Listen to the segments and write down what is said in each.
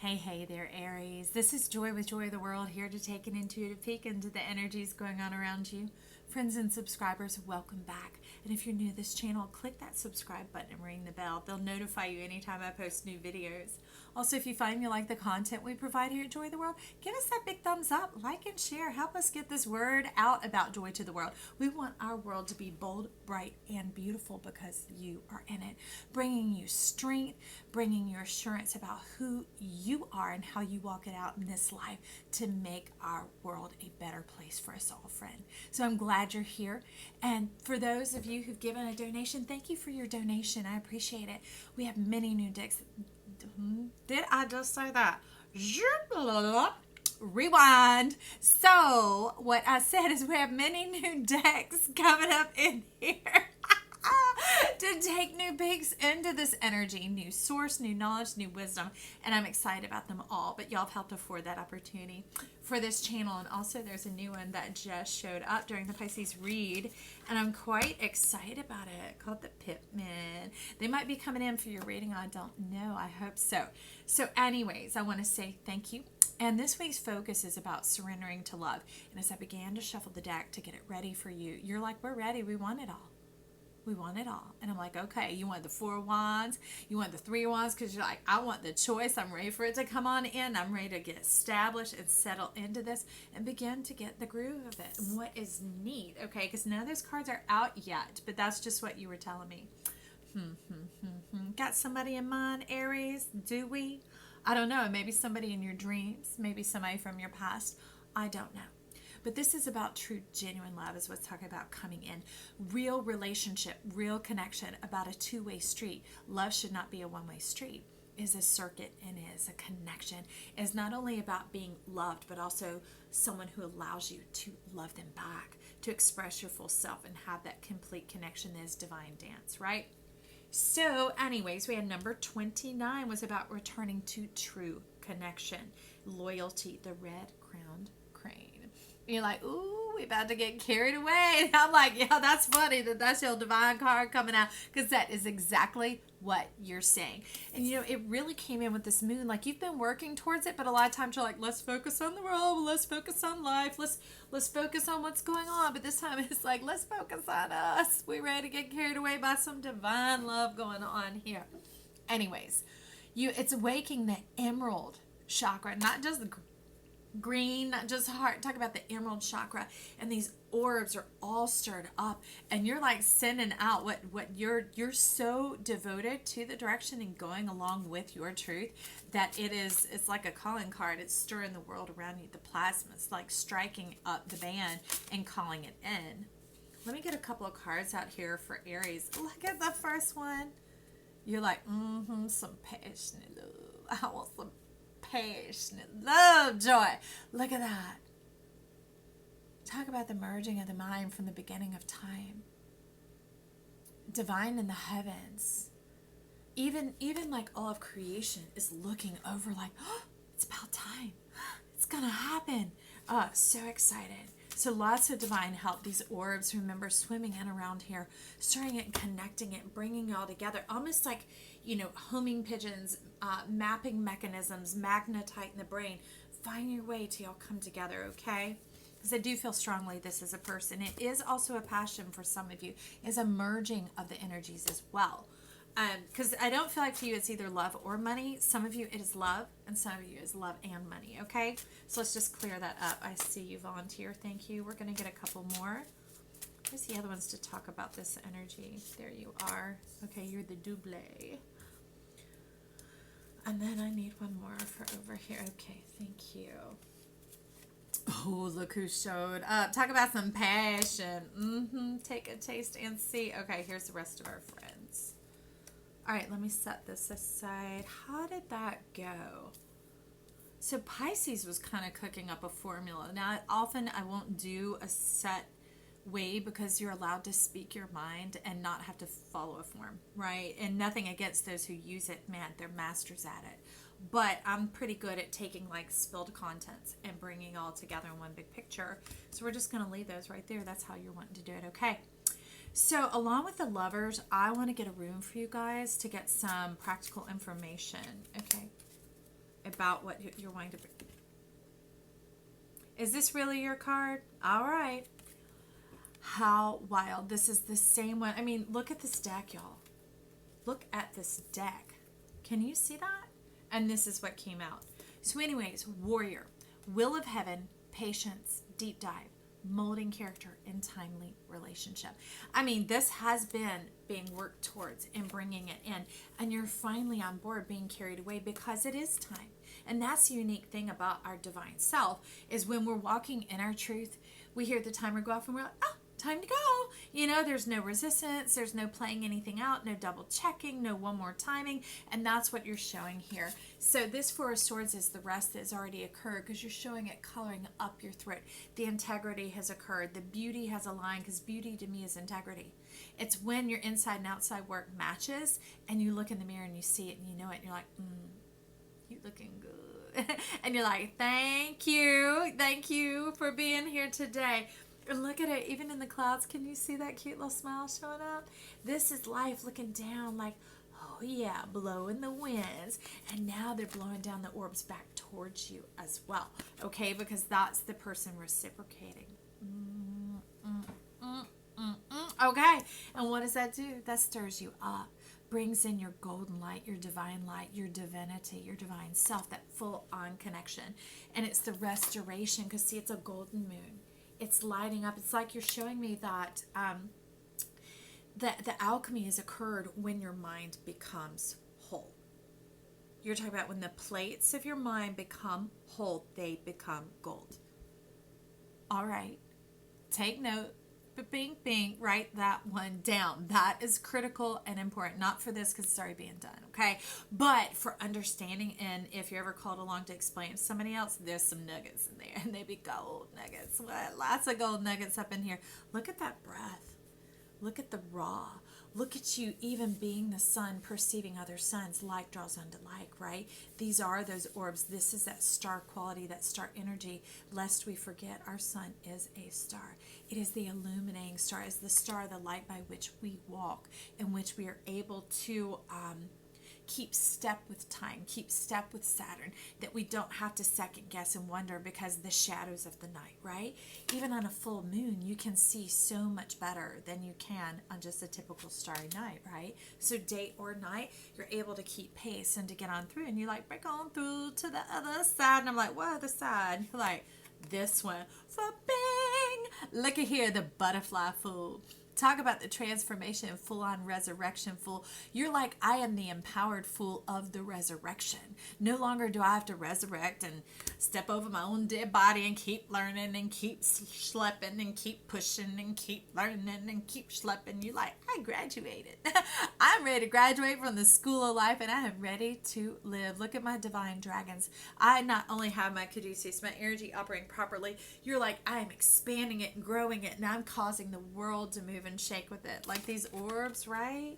Hey there, Aries. This is Joy with Joy of the World, here to take an intuitive peek into the energies going on around you. Friends and subscribers, welcome back. And if you're new to this channel, click that subscribe button and ring the bell. They'll notify you anytime I post new videos. Also, if you find you like the content we provide here at Joy of the World, give us that big thumbs up, like and share. Help us get this word out about joy to the world. We want our world to be bold, bright, and beautiful because you are in it, bringing you strength, bringing you assurance about who you are and how you walk it out in this life to make our world a better place for us all, friend. So I'm glad you're here. And for those of you who've given a donation, thank you for your donation. I appreciate it. We have many new decks. Did I just say that? Rewind. So what I said is we have many new decks coming up in here to take new peeks into this energy, new source, new knowledge, new wisdom, and I'm excited about them all. But y'all have helped afford that opportunity for this channel. And also there's a new one that just showed up during the Pisces read, and I'm quite excited about it, called the Pitman. They might be coming in for your reading. I don't know. I hope so. So anyways, I want to say thank you. And this week's focus is about surrendering to love. And as I began to shuffle the deck to get it ready for you, you're like, we're ready. We want it all. We want it all. And I'm like, okay, you want the 4 wands, you want the 3 wands, because you're like, I want the choice. I'm ready for it to come on in. I'm ready to get established and settle into this and begin to get the groove of it. And what is neat, okay, because none of those cards are out yet, but that's just what you were telling me. Got somebody in mind, Aries? Do we? I don't know. Maybe somebody in your dreams, maybe somebody from your past. I don't know. But this is about true, genuine love is what's talking about coming in. Real relationship, real connection, about a two-way street. Love should not be a one-way street. It is a circuit and is a connection. It is not only about being loved, but also someone who allows you to love them back, to express your full self and have that complete connection that is divine dance, right? So anyways, we had number 29 was about returning to true connection. Loyalty, the red-crowned crane. You're like, ooh, we about to get carried away. And I'm like, yeah, that's funny that that's your divine card coming out, because that is exactly what you're saying. And you know, it really came in with this moon. Like, you've been working towards it, but a lot of times you're like, let's focus on the world, let's focus on life, let's focus on what's going on. But this time it's like, let's focus on us. We're ready to get carried away by some divine love going on here. Anyways, it's awakening the emerald chakra, not just the green, not just heart. Talk about the emerald chakra, and these orbs are all stirred up, and you're like sending out what you're so devoted to the direction and going along with your truth that it's like a calling card. It's stirring the world around you. The plasma, it's like striking up the band and calling it in. Let me get a couple of cards out here for Aries. Look at the first one. You're like, some passionate love. I want some passionate love, joy. Look at that. Talk about the merging of the mind from the beginning of time. Divine in the heavens. Even like all of creation is looking over like, oh, it's about time. It's gonna happen. So excited. So lots of divine help. These orbs, remember, swimming in around here, stirring it and connecting it, bringing it all together. Almost like, you know, homing pigeons, mapping mechanisms, magnetite in the brain. Find your way till y'all come together, okay? Because I do feel strongly this is a person. It is also a passion for some of you. It's a merging of the energies as well. Because I don't feel like for you it's either love or money. Some of you it is love, and some of you is love and money, okay? So let's just clear that up. I see you volunteer. Thank you. We're going to get a couple more. Where's the other ones to talk about this energy? There you are. Okay, you're the double. And then I need one more for over here. Okay, thank you. Oh, look who showed up. Talk about some passion. Take a taste and see. Okay, here's the rest of our friends. All right, let me set this aside. How did that go? So Pisces was kind of cooking up a formula. Now, often I won't do a set way because you're allowed to speak your mind and not have to follow a form, right? And nothing against those who use it. Man, they're masters at it. But I'm pretty good at taking like spilled contents and bringing it all together in one big picture. So we're just going to leave those right there. That's how you're wanting to do it. Okay. So along with the lovers, I want to get a room for you guys to get some practical information, okay, about what you're wanting to bring. Is this really your card? All right. How wild. This is the same one. I mean, look at this deck, y'all. Look at this deck. Can you see that? And this is what came out. So anyways, warrior, will of heaven, patience, deep dive, molding character, and timely relationship. I mean, this has been being worked towards and bringing it in. And you're finally on board being carried away because it is time. And that's the unique thing about our divine self is when we're walking in our truth, we hear the timer go off and we're like, oh, time to go. You know, there's no resistance. There's no playing anything out, no double checking, no one more timing. And that's what you're showing here. So this Four of Swords is the rest that's already occurred because you're showing it coloring up your throat. The integrity has occurred. The beauty has aligned because beauty to me is integrity. It's when your inside and outside work matches and you look in the mirror and you see it and you know it and you're like, you looking good. And you're like, thank you for being here today. And look at it, even in the clouds, can you see that cute little smile showing up? This is life looking down like, oh yeah, blowing the winds. And now they're blowing down the orbs back towards you as well, okay? Because that's the person reciprocating. Okay, and what does that do? That stirs you up, brings in your golden light, your divine, your divine self, that full-on connection. And it's the restoration, because see, it's a golden moon. It's lighting up. It's like you're showing me that the alchemy has occurred when your mind becomes whole. You're talking about when the plates of your mind become whole, they become gold. All right. Take note. Bing, bing, write that one down. That is critical and important. Not for this because it's already being done, okay? But for understanding, and if you're ever called along to explain to somebody else, there's some nuggets in there, and they be gold nuggets. What? Lots of gold nuggets up in here. Look at that breath. Look at the raw. Look at you even being the sun, perceiving other suns. Like draws unto like, right? These are those orbs. This is that star quality, that star energy. Lest we forget, our sun is a star. It is the illuminating star. It is the star, the light by which we walk, in which we are able to keep step with time, keep step with Saturn, that we don't have to second guess and wonder because the shadows of the night, right? Even on a full moon, you can see so much better than you can on just a typical starry night, right? So day or night, you're able to keep pace and to get on through, and you like break on through to the other side, and I'm like, what other side? You're like, this one. For bing! Look at here, the butterfly fool. Talk about the transformation, full-on resurrection fool. You're like, I am the empowered fool of the resurrection. No longer do I have to resurrect and step over my own dead body and keep learning and keep schlepping and keep pushing and keep learning and keep schlepping. You're like, I graduated. I'm ready to graduate from the school of life and I am ready to live. Look at my divine dragons. I not only have my caduceus, my energy operating properly, you're like, I am expanding it and growing it and I'm causing the world to move and shake with it, like these orbs, right?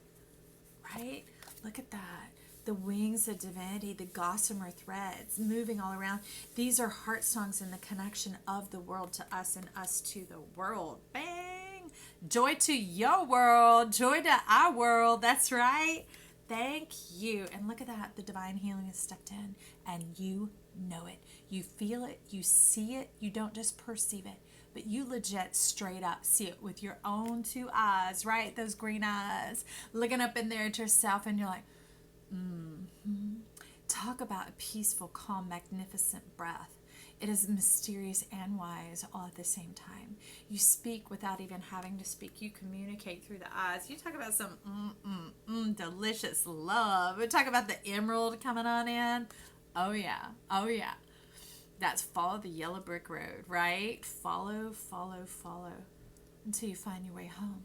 Look at that. The wings of divinity, the gossamer threads moving all around. These are heart songs in the connection of the world to us and us to the world. Bang! Joy to your world, joy to our world. That's right. Thank you. And look at that. The divine healing has stepped in and you know it. You feel it. You see it. You don't just perceive it, but you legit straight up see it with your own two eyes, right? Those green eyes looking up in there at yourself and you're like, Talk about a peaceful, calm, magnificent breath. It is mysterious and wise all at the same time. You speak without even having to speak. You communicate through the eyes. You talk about some delicious love. We talk about the emerald coming on in. Oh yeah. That's follow the yellow brick road, right? Follow until you find your way home.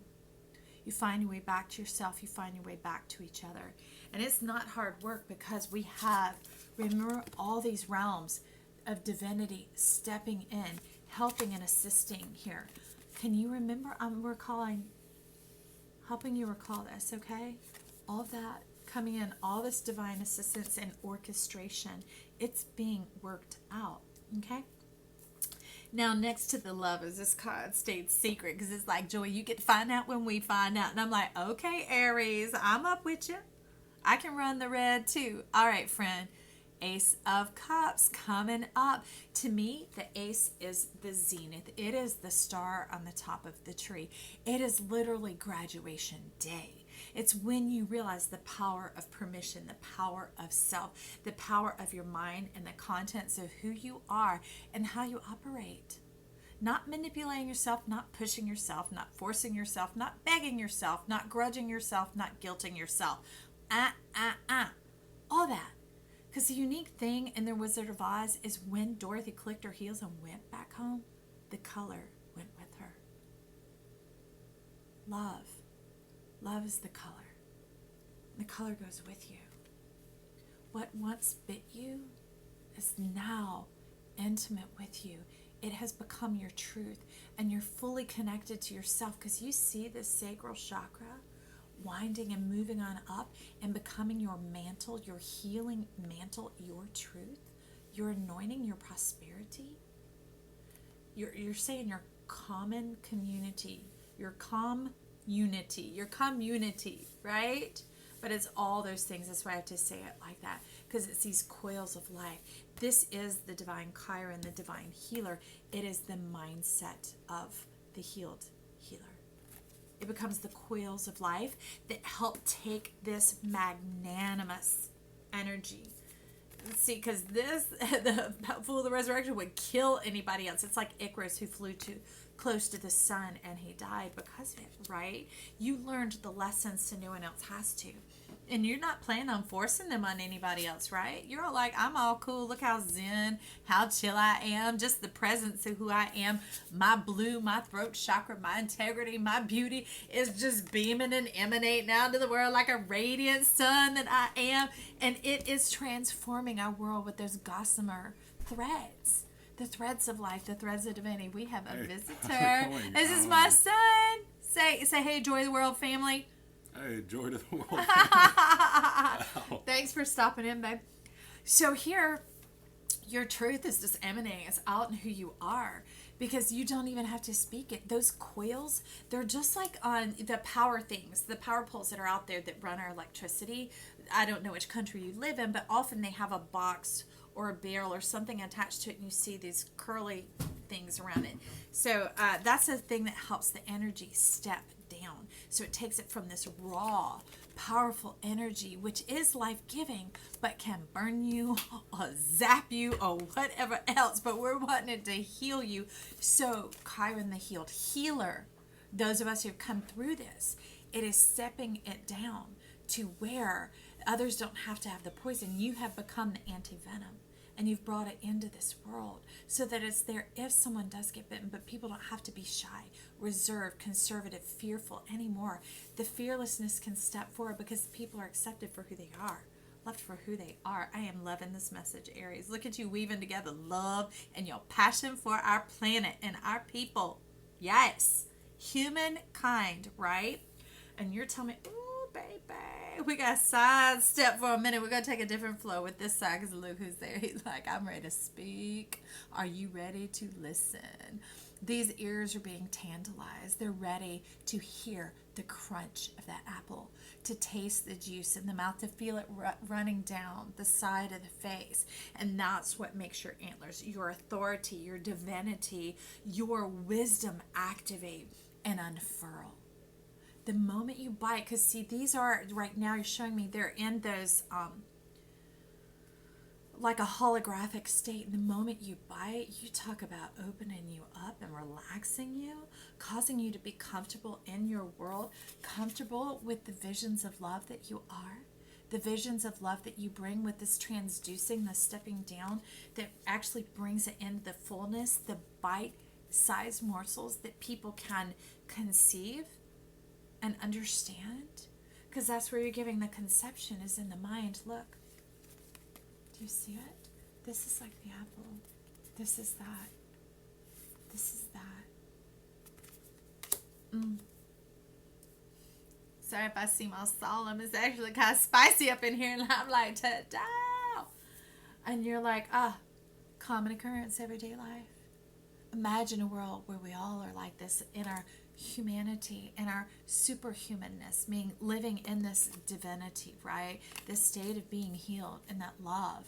You find your way back to yourself. You find your way back to each other. And it's not hard work because we have, remember, all these realms of divinity stepping in, helping and assisting here. Can you remember? I'm helping you recall this, okay? All of that coming in, all this divine assistance and orchestration, it's being worked out, okay? Now, next to the love is this card stayed secret because it's like, Joy, you get to find out when we find out. And I'm like, okay, Aries, I'm up with you. I can run the red too. All right, friend. Ace of Cups coming up. To me, the ace is the zenith. It is the star on the top of the tree. It is literally graduation day. It's when you realize the power of permission, the power of self, the power of your mind, and the contents of who you are and how you operate. Not manipulating yourself, not pushing yourself, not forcing yourself, not begging yourself, not grudging yourself, not guilting yourself. All that. Because the unique thing in The Wizard of Oz is when Dorothy clicked her heels and went back home, the color went with her. Love. Love is the color. The color goes with you. What once bit you is now intimate with you. It has become your truth, and you're fully connected to yourself because you see the sacral chakra winding and moving on up and becoming your mantle, your healing mantle, your truth, your anointing, your prosperity. You're saying your common community, your community, right? But it's all those things. That's why I have to say it like that, because it's these coils of life. This is the divine Chiron, the divine healer. It is the mindset of the healed healer. It becomes the coils of life that help take this magnanimous energy. See, because the Fool of the Resurrection would kill anybody else. It's like Icarus, who flew too close to the sun and he died because of it, right? You learned the lessons so no one else has to. And you're not planning on forcing them on anybody else, right? You're all like, I'm all cool. Look how zen, how chill I am. Just the presence of who I am. My blue, my throat chakra, my integrity, my beauty is just beaming and emanating out into the world like a radiant sun that I am. And it is transforming our world with those gossamer threads. The threads of life, the threads of divinity. We have a visitor. This is my son. Say, hey, Joy of the World family. Hey, joy to the world. Wow. Thanks for stopping in, babe. So here, your truth is just emanating. It's out in who you are because you don't even have to speak it. Those coils, they're just like on the power things, the power poles that are out there that run our electricity. I don't know which country you live in, but often they have a box or a barrel or something attached to it, and you see these curly things around it. So that's a thing that helps the energy step down. So it takes it from this raw, powerful energy, which is life-giving, but can burn you or zap you or whatever else. But we're wanting it to heal you. So Chiron, the healed healer, those of us who've come through this, it is stepping it down to where others don't have to have the poison. You have become the anti-venom. And you've brought it into this world so that it's there if someone does get bitten, but people don't have to be shy, reserved, conservative, fearful anymore. The fearlessness can step forward because people are accepted for who they are, loved for who they are. I am loving this message, Aries. Look at you weaving together love and your passion for our planet and our people. Yes, humankind, right? And you're telling me, ooh, baby, we got to sidestep for a minute. We're going to take a different flow with this side because look who's there. He's like, I'm ready to speak. Are you ready to listen? These ears are being tantalized. They're ready to hear the crunch of that apple, to taste the juice in the mouth, to feel it running down the side of the face. And that's what makes your antlers, your authority, your divinity, your wisdom activate and unfurl. The moment you bite, because see, these are, right now you're showing me, they're in those, like a holographic state. And the moment you bite, you talk about opening you up and relaxing you, causing you to be comfortable in your world, comfortable with the visions of love that you are, the visions of love that you bring with this transducing, the stepping down that actually brings it into the fullness, the bite-sized morsels that people can conceive and understand, because that's where you're giving the conception is in the mind. Look, do you see it? This is like the apple. This is that. This is that. Sorry if I seem all solemn. It's actually kind of spicy up in here, and I'm like, ta-da! And you're like, common occurrence, everyday life. Imagine a world where we all are like this in our humanity and our superhumanness, meaning living in this divinity, right? This state of being healed and that love.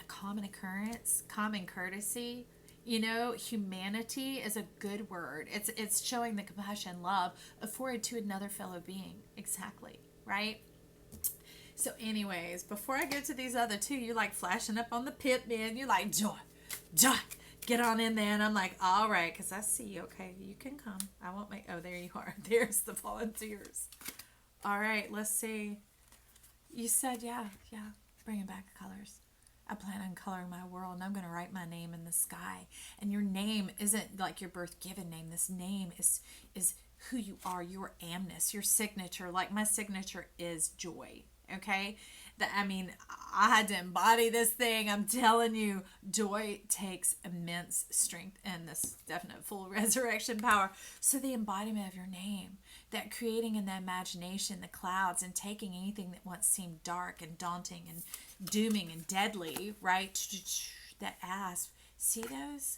common occurrence, common courtesy. You know, humanity is a good word. It's showing the compassion, love afforded to another fellow being. Exactly, right? So, anyways, before I get to these other two, you're like flashing up on the pit, man. You're like, Joy, Joy, get on in there. And I'm like, all right, because I see you. Okay, you can come. I won't make, oh, there you are. There's the volunteers. All right, let's see. You said, yeah, bringing back the colors. I plan on coloring my world, and I'm going to write my name in the sky. And your name isn't like your birth given name. This name is who you are, your amness, your signature. Like my signature is joy. Okay, that I mean, I had to embody this thing. I'm telling you, joy takes immense strength and this definite full resurrection power. So the embodiment of your name, that creating in the imagination the clouds and taking anything that once seemed dark and daunting and dooming and deadly, right? That asp. See those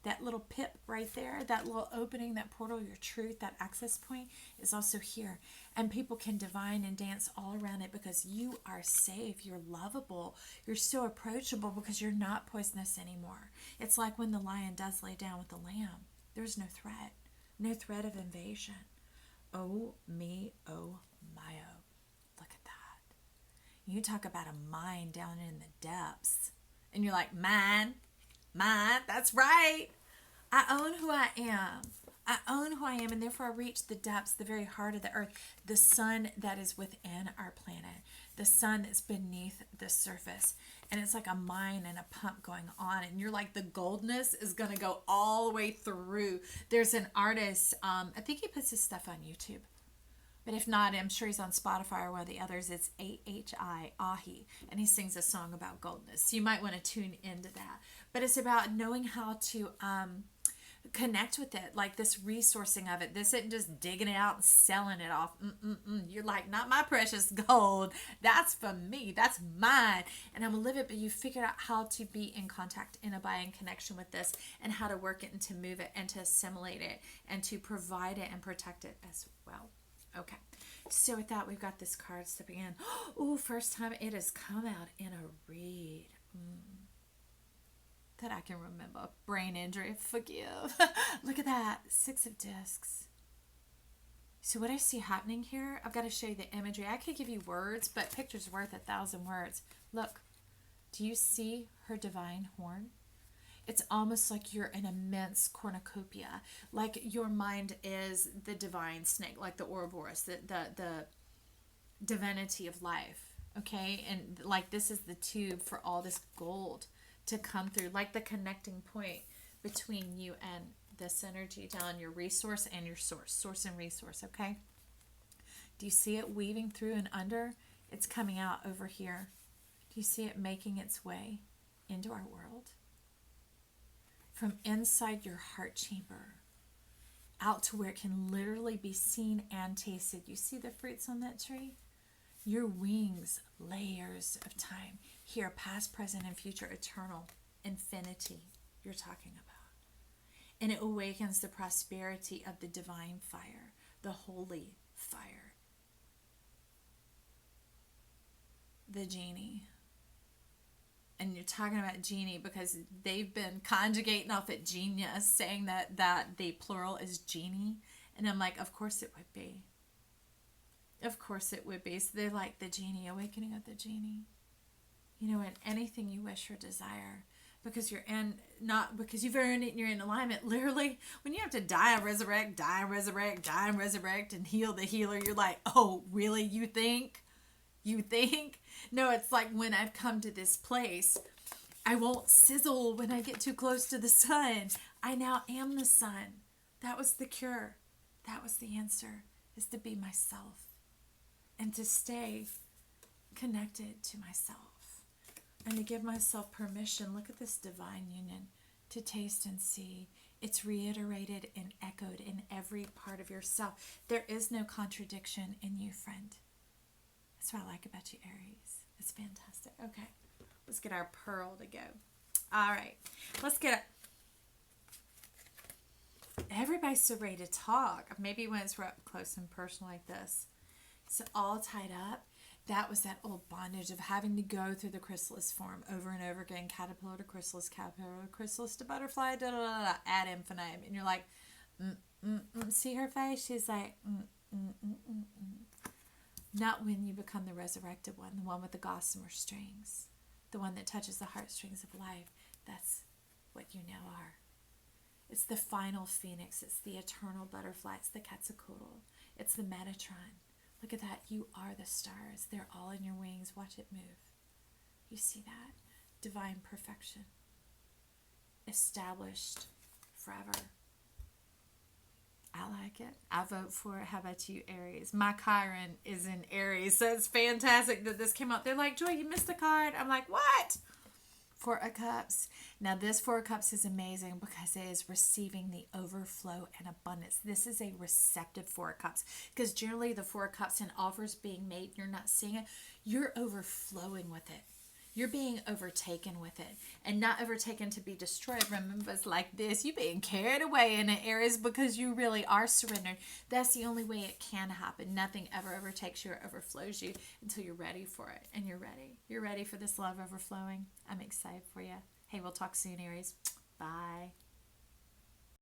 that little pip right there, that little opening, that portal, your truth, that access point is also here. And people can divine and dance all around it because you are safe, you're lovable, you're so approachable because you're not poisonous anymore. It's like when the lion does lay down with the lamb. There's no threat of invasion. Oh me, oh my oh. Look at that. You talk about a mind down in the depths. And you're like, mine, that's right. I own who I am. I own who I am, and therefore I reach the depths, the very heart of the earth, the sun that is within our planet, the sun that's beneath the surface. And it's like a mine and a pump going on, and you're like, the goldness is going to go all the way through. There's an artist, I think he puts his stuff on YouTube. But if not, I'm sure he's on Spotify or one of the others. It's Ahi, and he sings a song about goldness. So you might want to tune into that. But it's about knowing how to connect with it, like this resourcing of it. This isn't just digging it out and selling it off. You're like, not my precious gold. That's for me. That's mine. And I'm going to live it. But you figured out how to be in contact, in abiding connection with this, and how to work it and to move it and to assimilate it and to provide it and protect it as well. Okay, so with that, we've got this card stepping in. Oh, first time it has come out in a read. That I can remember. Brain injury, forgive. Look at that, 6 of discs. So what I see happening here, I've got to show you the imagery. I could give you words, but picture's worth 1,000 words. Look, do you see her divine horn? It's almost like you're an immense cornucopia. Like your mind is the divine snake, like the Ouroboros, the divinity of life. Okay? And like this is the tube for all this gold to come through, like the connecting point between you and this energy down your resource and your source and resource. Okay? Do you see it weaving through and under? It's coming out over here. Do you see it making its way into our world? From inside your heart chamber out to where it can literally be seen and tasted. You see the fruits on that tree? Your wings, layers of time. Here, past, present, and future, eternal, infinity you're talking about. And it awakens the prosperity of the divine fire, the holy fire. The genie. And you're talking about genie because they've been conjugating off at genius, saying that the plural is genie. And I'm like, of course it would be. Of course it would be. So they're like the genie, awakening of the genie. You know, in anything you wish or desire. Because you're in, not because you've earned it and you're in alignment. Literally, when you have to die and resurrect, die and resurrect, die and resurrect, and heal the healer, you're like, oh, really? You think? You think? No, it's like when I've come to this place, I won't sizzle when I get too close to the sun. I now am the sun. That was the cure. That was the answer, is to be myself and to stay connected to myself and to give myself permission. Look at this divine union, to taste and see. It's reiterated and echoed in every part of yourself. There is no contradiction in you, friend. That's what I like about you, Aries. It's fantastic. Okay, let's get our pearl to go. All right, let's get everybody's so ready to talk. Maybe when it's up close and personal like this. So all tied up. That was that old bondage of having to go through the chrysalis form over and over again, caterpillar to chrysalis to butterfly, da da da da, ad infinitum. And you're like, see her face? She's like, not when you become the resurrected one, the one with the gossamer strings, the one that touches the heartstrings of life. That's what you now are. It's the final phoenix. It's the eternal butterfly. It's the Quetzalcoatl. It's the Metatron. Look at that. You are the stars. They're all in your wings. Watch it move. You see that? Divine perfection. Established forever. I like it. I vote for it. How about you, Aries? My Chiron is in Aries, so it's fantastic that this came out. They're like, Joy, you missed the card. I'm like, what? Four of Cups. Now, this Four of Cups is amazing because it is receiving the overflow and abundance. This is a receptive Four of Cups because generally the Four of Cups and offers being made, you're not seeing it. You're overflowing with it. You're being overtaken with it, and not overtaken to be destroyed. Remember, it's like this. You're being carried away in the areas because you really are surrendered. That's the only way it can happen. Nothing ever overtakes you or overflows you until you're ready for it. And you're ready. You're ready for this love overflowing. I'm excited for you. Hey, we'll talk soon, Aries. Bye.